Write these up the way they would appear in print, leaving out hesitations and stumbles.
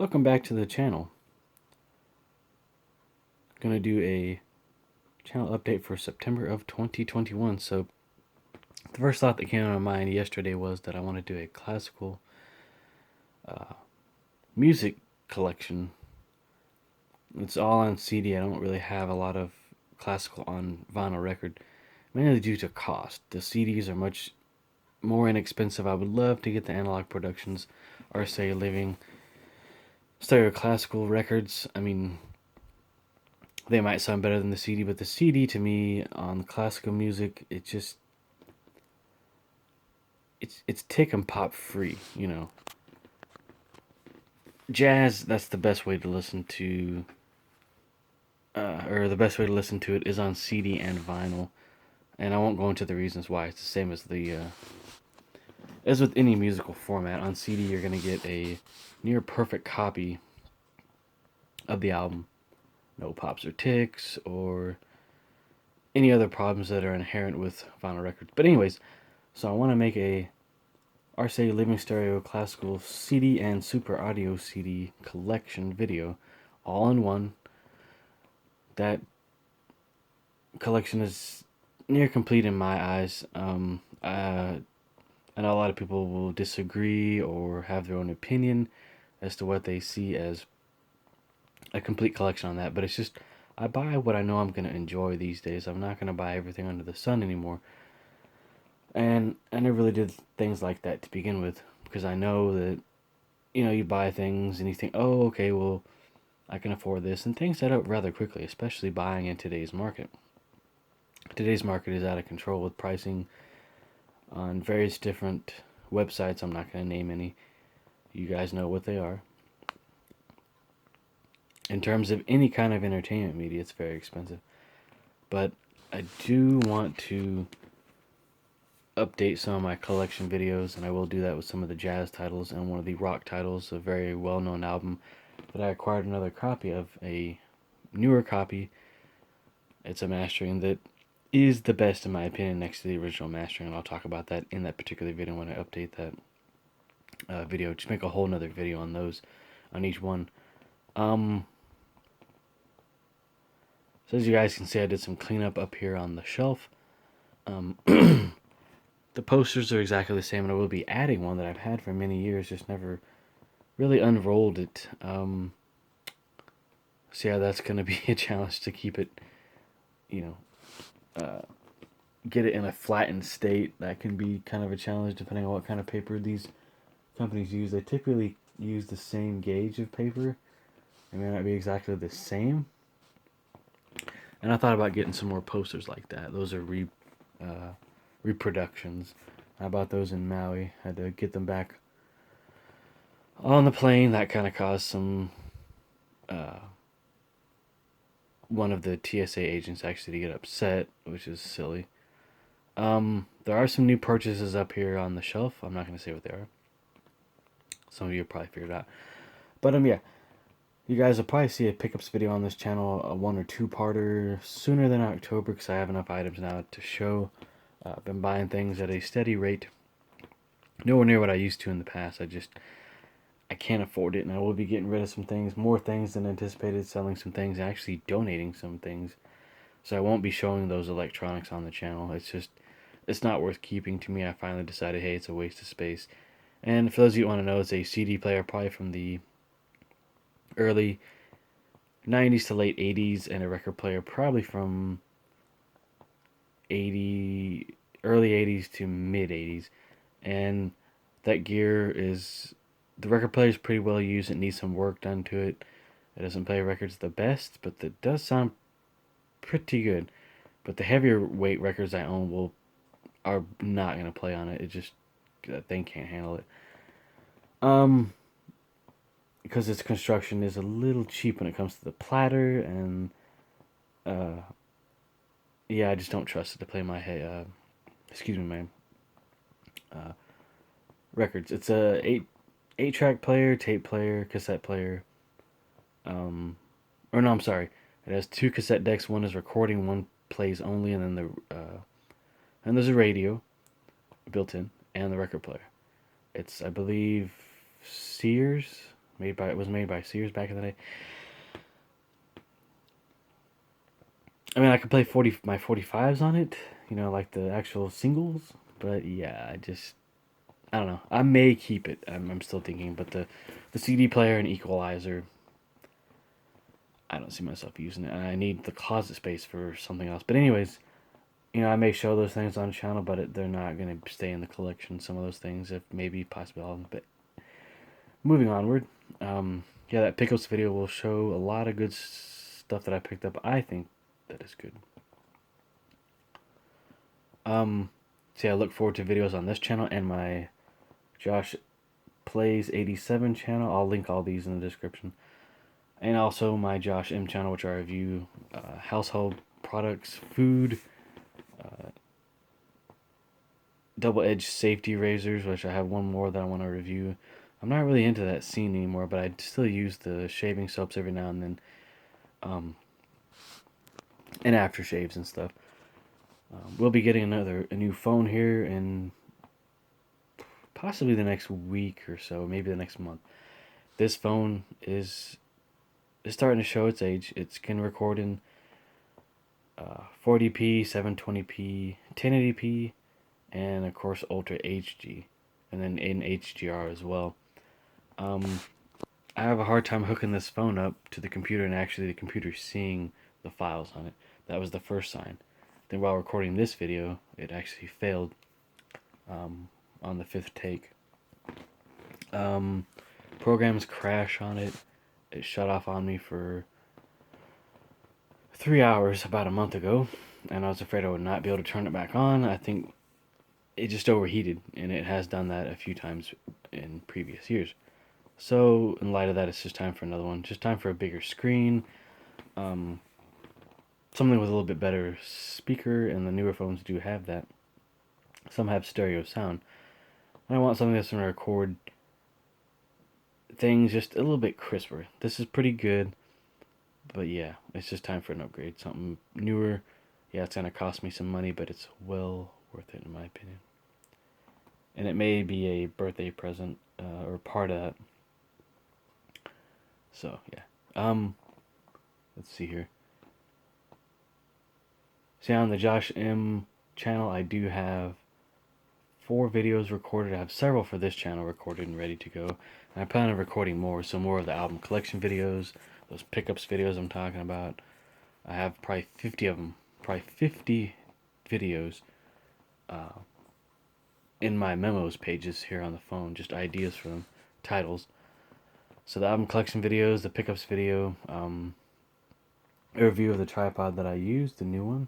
Welcome back to the channel. I'm going to do a channel update for September of 2021. So the first thought that came to my mind yesterday was that I want to do a classical music collection. It's all on CD. I don't really have a lot of classical on vinyl record, mainly due to cost. The CDs are much more inexpensive. I would love to get the analog productions, RCA Living Stereo classical records. I mean, they might sound better than the CD, but the CD to me on classical music, it's tick and pop free, you know. Jazz, that's the best way to listen to, or the best way to listen to it is on CD and vinyl. And I won't go into the reasons why. It's the same as with any musical format. On CD, you're gonna get a near perfect copy of the album. No pops or ticks or any other problems that are inherent with vinyl records. But anyways, so I want to make a RCA Living Stereo classical CD and Super Audio CD collection video, all in one. That collection is near complete in my eyes. I know a lot of people will disagree or have their own opinion as to what they see as a complete collection on that, but it's just I buy what I know I'm going to enjoy these days. I'm not going to buy everything under the sun anymore. And I never really did things like that to begin with because I know that, you know, you buy things and you think, oh, okay, well, I can afford this. And things add up rather quickly, especially buying in today's market. Today's market is out of control with pricing on various different websites. I'm not going to name any. You guys know what they are. In terms of any kind of entertainment media, it's very expensive. But I do want to update some of my collection videos, and I will do that with some of the jazz titles and one of the rock titles, a very well-known album that I acquired another copy of, a newer copy. It's a mastering that is the best in my opinion next to the original mastering, and I'll talk about that in that particular video when I update that video. Just make a whole nother video on those, on each one. So as you guys can see, I did some cleanup up here on the shelf. The posters are exactly the same, and I will be adding one that I've had for many years, just never really unrolled it. So yeah, that's going to be a challenge to keep it, you know, get it in a flattened state. That can be kind of a challenge depending on what kind of paper these companies use. They typically use the same gauge of paper. It may not be exactly the same. And I thought about getting some more posters like that. Those are reproductions. I bought those in Maui. Had to get them back on the plane. That kind of caused some one of the TSA agents actually to get upset, which is silly. There are some new purchases up here on the shelf. I'm not going to say what they are. Some of you have probably figured it out. But yeah, you guys will probably see a pickups video on this channel, a 1 or 2-parter sooner than October because I have enough items now to show. I've been buying things at a steady rate, nowhere near what I used to in the past. I can't afford it, and I will be getting rid of some things, more things than anticipated, selling some things, and actually donating some things. So I won't be showing those electronics on the channel. It's not worth keeping to me. I finally decided, hey, it's a waste of space. And for those of you who want to know, it's a CD player, probably from the early 90s to late 80s, and a record player probably from early 80s to mid 80s. And that gear is, the record player is pretty well used. It needs some work done to it. It doesn't play records the best, but it does sound pretty good. But the heavier weight records I own are not going to play on it. It just, that thing can't handle it. Because its construction is a little cheap when it comes to the platter, and yeah, I just don't trust it to play my records. It's a 8-track player, tape player, cassette player. Or no, I'm sorry. It has 2 cassette decks. One is recording, one plays only, and then and there's a radio built in and the record player. It's, I believe, Sears. It was made by Sears back in the day. I mean, I could play my 45s on it, like the actual singles. But yeah, I don't know. I may keep it. I'm still thinking, but the CD player and equalizer, I don't see myself using it. I need the closet space for something else. But anyways, I may show those things on the channel, but they're not gonna stay in the collection. Some of those things, if maybe possibly all of them. But moving onward, yeah, that pickles video will show a lot of good stuff that I picked up. I think that is good. So yeah, I look forward to videos on this channel and my Josh Plays 87 channel. I'll link all these in the description. And also my Josh M channel, which I review household products, food, double-edged safety razors, which I have one more that I want to review. I'm not really into that scene anymore, but I still use the shaving soaps every now and then, and aftershaves and stuff. We'll be getting a new phone here in possibly the next week or so, maybe the next month. This phone is starting to show its age. It can record in 40p, 720p, 1080p, and of course Ultra HD, and then in HDR as well. I have a hard time hooking this phone up to the computer and actually the computer seeing the files on it. That was the first sign. Then while recording this video, it actually failed on the 5th take. Programs crash on it. It shut off on me for 3 hours about a month ago, and I was afraid I would not be able to turn it back on. I think it just overheated, and it has done that a few times in previous years. So in light of that, it's just time for another one. Just time for a bigger screen, something with a little bit better speaker, and the newer phones do have that. Some have stereo sound. And I want something that's going to record things just a little bit crisper. This is pretty good, but yeah, it's just time for an upgrade. Something newer. Yeah, it's going to cost me some money, but it's well worth it in my opinion. And it may be a birthday present or part of that. So yeah. Let's see here. See, on the Josh M channel, I do have 4 videos recorded. I have several for this channel recorded and ready to go. And I plan on recording more, so more of the album collection videos, those pickups videos I'm talking about. I have probably 50 of them, probably 50 videos in my memos pages here on the phone, just ideas for them, titles. So the album collection videos, the pickups video, a review of the tripod that I used, the new one.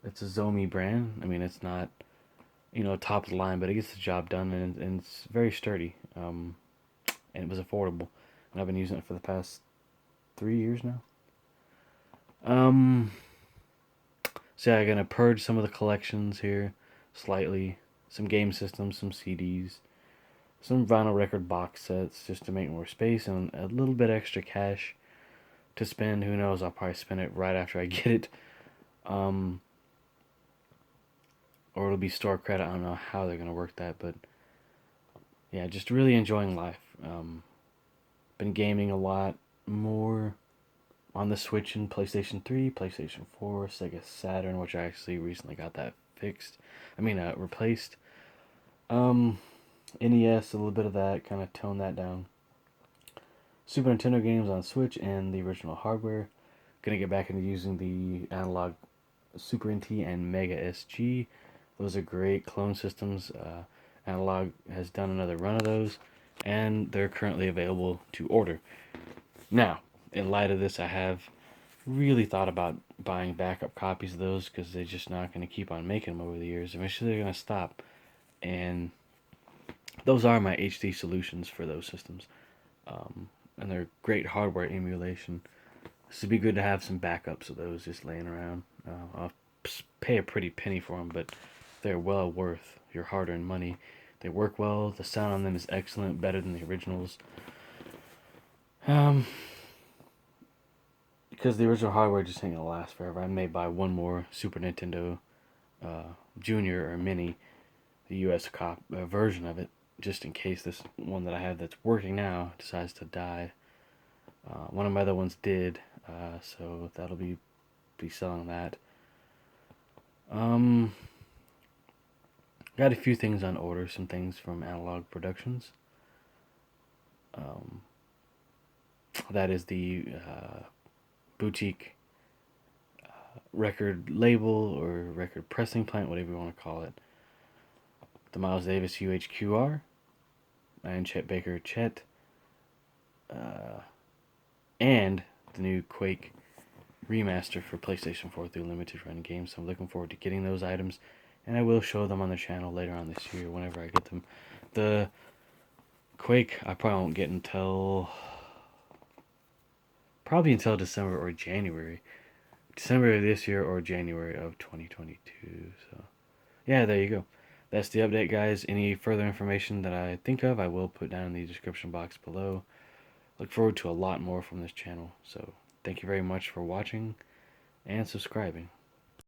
It's a Zomi brand. I mean, it's not, top of the line, but it gets the job done, and it's very sturdy. And it was affordable, and I've been using it for the past 3 years now. So yeah, I'm gonna purge some of the collections here slightly. Some game systems, some CDs, some vinyl record box sets, just to make more space, and a little bit extra cash to spend. Who knows? I'll probably spend it right after I get it. Or it'll be store credit. I don't know how they're gonna work that, but yeah, just really enjoying life. Been gaming a lot more on the Switch and PlayStation 3, PlayStation 4, Sega Saturn, which I actually recently got that replaced. NES, a little bit of that, kind of toned that down. Super Nintendo games on Switch and the original hardware. Gonna get back into using the analog Super NT and Mega SG. Those are great clone systems. Analog has done another run of those, and they're currently available to order. Now, in light of this, I have really thought about buying backup copies of those because they're just not going to keep on making them over the years. Eventually, they're going to stop, and those are my HD solutions for those systems, and they're great hardware emulation. This would be good to have some backups of those just laying around. I'll pay a pretty penny for them, but they're well worth your hard-earned money. They work well. The sound on them is excellent, better than the originals. Because the original hardware just ain't gonna last forever. I may buy one more Super Nintendo Junior or Mini, the US version of it, just in case this one that I have that's working now decides to die. One of my other ones did, so that'll be selling that. Got a few things on order, some things from Analog Productions. That is the boutique record label or record pressing plant, whatever you want to call it. The Miles Davis UHQR and Chet Baker Chet, and the new Quake remaster for PlayStation 4 through limited run games. So I'm looking forward to getting those items, and I will show them on the channel later on this year whenever I get them. The Quake I probably won't get until December or January. December of this year or January of 2022. So yeah, there you go. That's the update, guys. Any further information that I think of, I will put down in the description box below. Look forward to a lot more from this channel. So thank you very much for watching and subscribing.